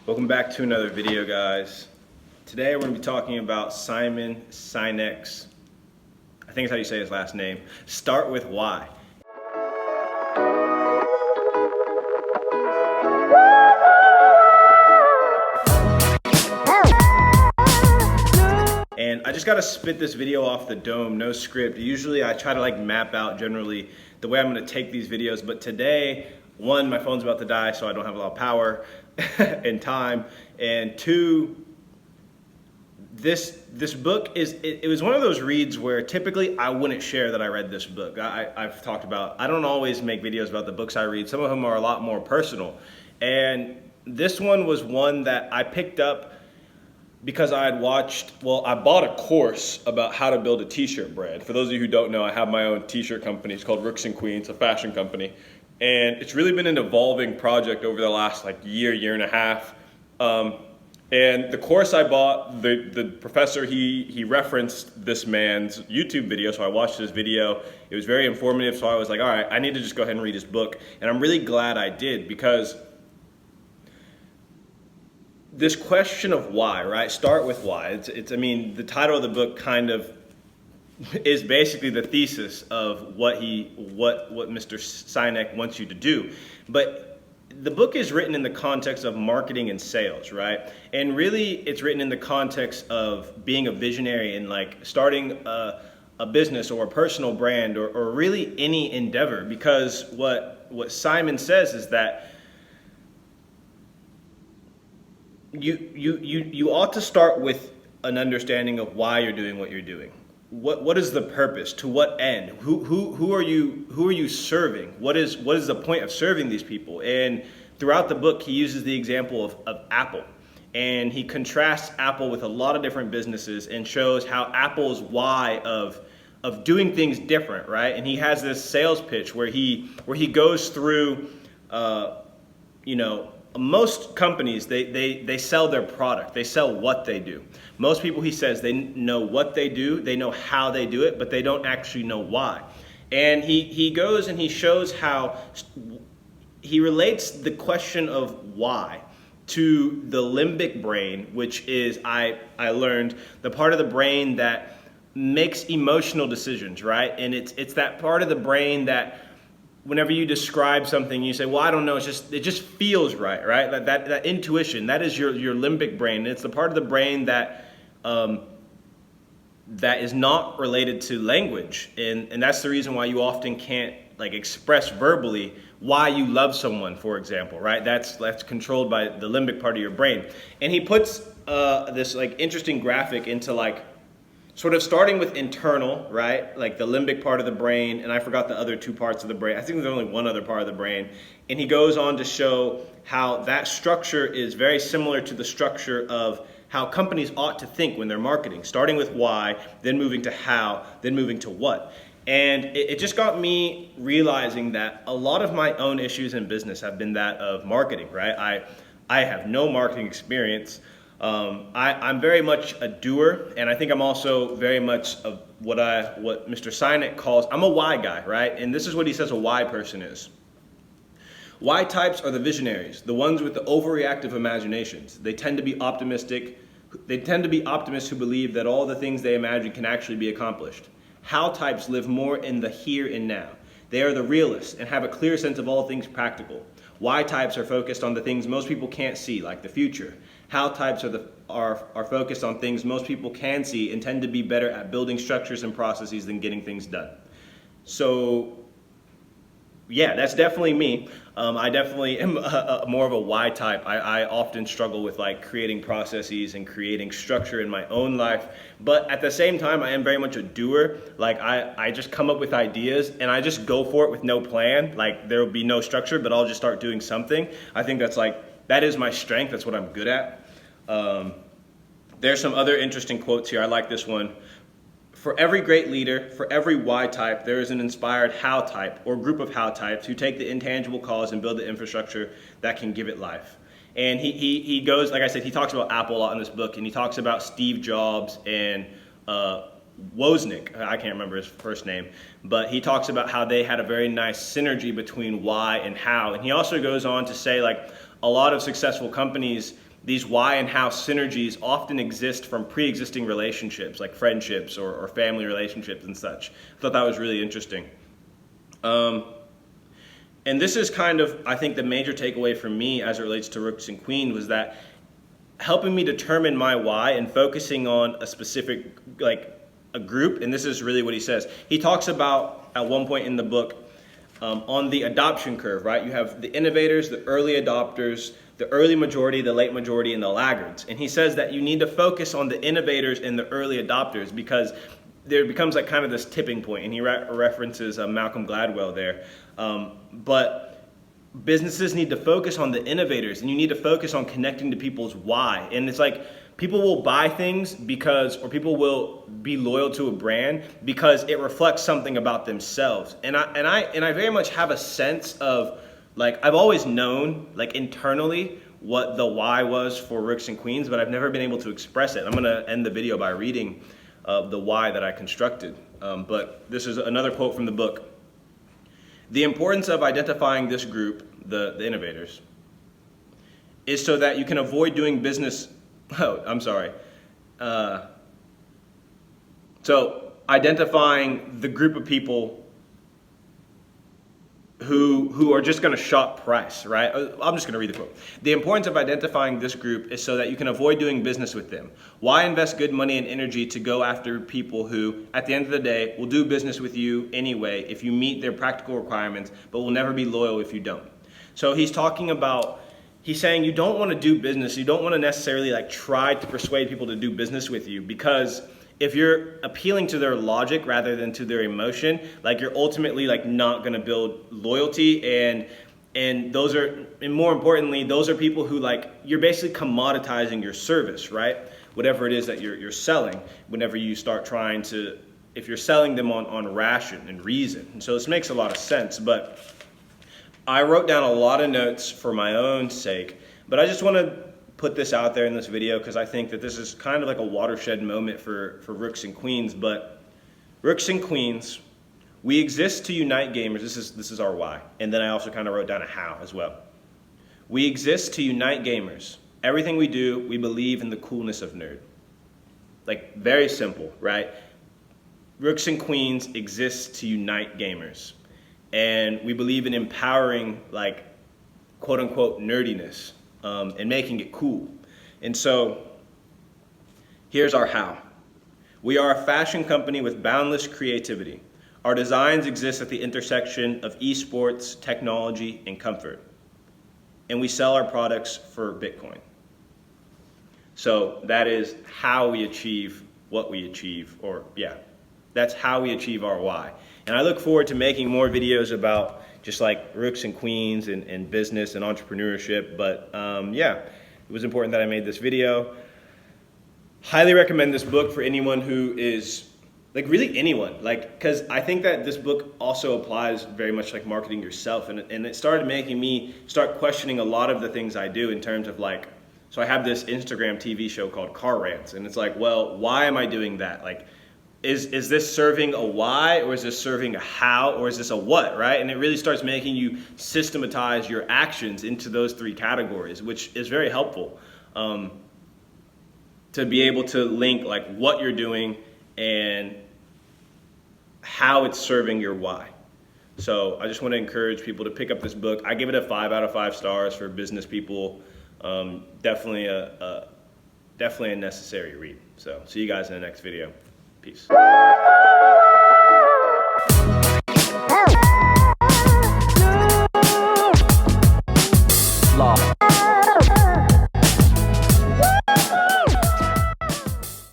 Welcome back to another video, guys. Today we're going to be talking about Simon Sinek's, I think it's how you say his last name, Start With Why. And I just got to spit this video off the dome, no script. Usually I try to map out generally the way I'm going to take these videos, but today, one, my phone's about to die, so I don't have a lot of power and time, and two, this book it was one of those reads where typically I wouldn't share that I read this book. I've talked about, I don't always make videos about the books I read. Some of them are a lot more personal, and this one was one that I picked up because I had I bought a course about how to build a t-shirt brand. For those of you who don't know, I have my own t-shirt company. It's called Rooks and Queens, a fashion company. And it's really been an evolving project over the last year and a half. And the course I bought, the professor, he referenced this man's YouTube video, so I watched his video. It was very informative, so I was like, all right, I need to just go ahead and read his book. And I'm really glad I did, because this question of why, right? Start with why. I mean, the title of the book kind of is basically the thesis of what Mr. Sinek wants you to do. But the book is written in the context of marketing and sales, right? And really it's written in the context of being a visionary and starting a business or a personal brand or really any endeavor. Because what Simon says is that you ought to start with an understanding of why you're doing what you're doing. What is the purpose? To what end? Who are you serving? What is the point of serving these people? And throughout the book, he uses the example of Apple, and he contrasts Apple with a lot of different businesses and shows how Apple's why of doing things different, right? And he has this sales pitch where he goes through, most companies, they sell their product. They sell what they do. Most people, he says, they know what they do, they know how they do it, but they don't actually know why. And he goes and he shows how he relates the question of why to the limbic brain, which is, I learned, the part of the brain that makes emotional decisions, right? And it's that part of the brain that whenever you describe something, you say, well, I don't know, it just feels right? That intuition, that is your limbic brain. It's the part of the brain that that is not related to language. And that's the reason why you often can't express verbally why you love someone, for example, right? That's controlled by the limbic part of your brain. And he puts this interesting graphic into sort of starting with internal, right? The limbic part of the brain, and I forgot the other two parts of the brain. I think there's only one other part of the brain. And he goes on to show how that structure is very similar to the structure of how companies ought to think when they're marketing, starting with why, then moving to how, then moving to what. And it just got me realizing that a lot of my own issues in business have been that of marketing, right? I have no marketing experience. I'm very much a doer, and I think I'm also very much of what Mr. Sinek calls, I'm a why guy, right? And this is what he says a why person is. Why types are the visionaries, the ones with the overreactive imaginations. They tend to be optimistic. They tend to be optimists who believe that all the things they imagine can actually be accomplished. How types live more in the here and now. They are the realists and have a clear sense of all things practical. Why types are focused on the things most people can't see, like the future. How types are focused on things most people can see and tend to be better at building structures and processes than getting things done. So, yeah, that's definitely me. I definitely am more of a why type. I often struggle with creating processes and creating structure in my own life. But at the same time, I am very much a doer. I just come up with ideas and I just go for it with no plan. There will be no structure, but I'll just start doing something. I think that's that is my strength. That's what I'm good at. There's some other interesting quotes here. I like this one. For every great leader, for every why type, there is an inspired how type or group of how types who take the intangible cause and build the infrastructure that can give it life. And he goes, like I said, he talks about Apple a lot in this book, and he talks about Steve Jobs and Wozniak, I can't remember his first name, but he talks about how they had a very nice synergy between why and how. And he also goes on to say a lot of successful companies these why and how synergies often exist from pre-existing relationships, like friendships or family relationships and such. I thought that was really interesting. And this is kind of, I think, the major takeaway for me as it relates to Rooks and Queens was that helping me determine my why and focusing on a specific, like a group, and this is really what he says. He talks about, at one point in the book, on the adoption curve, right? You have the innovators, the early adopters, the early majority, the late majority, and the laggards. And he says that you need to focus on the innovators and the early adopters because there becomes like kind of this tipping point, and he references Malcolm Gladwell there. But businesses need to focus on the innovators, and you need to focus on connecting to people's why. And it's like people will buy things because, or people will be loyal to a brand because it reflects something about themselves. And I very much have a sense of, like, I've always known, like, internally what the why was for Rooks and Queens, but I've never been able to express it. I'm gonna end the video by reading the why that I constructed. But this is another quote from the book. The importance of identifying this group, the innovators, is so that you can avoid doing business. Oh, I'm sorry. So identifying the group of people who are just going to shop price, right? I'm just going to read the quote. The importance of identifying this group is so that you can avoid doing business with them. Why invest good money and energy to go after people who, at the end of the day, will do business with you anyway if you meet their practical requirements, but will never be loyal if you don't? So he's talking about, he's saying you don't want to do business. You don't want to necessarily like try to persuade people to do business with you, because if you're appealing to their logic rather than to their emotion, like you're ultimately like not going to build loyalty, and those are, and more importantly, those are people who, like, you're basically commoditizing your service, right? Whatever it is that you're selling, whenever you start trying to, if you're selling them on ration and reason. And so this makes a lot of sense, but I wrote down a lot of notes for my own sake, but I just want to put this out there in this video because I think that this is kind of like a watershed moment for Rooks and Queens. But Rooks and Queens, we exist to unite gamers. This is our why. And then I also kind of wrote down a how as well. We exist to unite gamers. Everything we do, we believe in the coolness of nerd. Like, very simple, right? Rooks and Queens exists to unite gamers. And we believe in empowering, like, quote unquote nerdiness. And making it cool. And so here's our how. We are a fashion company with boundless creativity. Our designs exist at the intersection of esports, technology, and comfort. And we sell our products for Bitcoin. So that is how we achieve what we achieve, or yeah, that's how we achieve our why. And I look forward to making more videos about just like Rooks and Queens and business and entrepreneurship. But yeah, it was important that I made this video. Highly recommend this book for anyone who is, like, really anyone, like, because I think that this book also applies very much like marketing yourself. And it started making me start questioning a lot of the things I do in terms of, like, so I have this Instagram TV show called Car Rants, and it's like, well, why am I doing that? Like, is this serving a why, or is this serving a how, or is this a what, right? And it really starts making you systematize your actions into those three categories, which is very helpful to be able to link, like, what you're doing and how it's serving your why. So I just want to encourage people to pick up this book. I give it a 5 out of 5 stars for business people. Definitely a necessary read. So see you guys in the next video. Peace.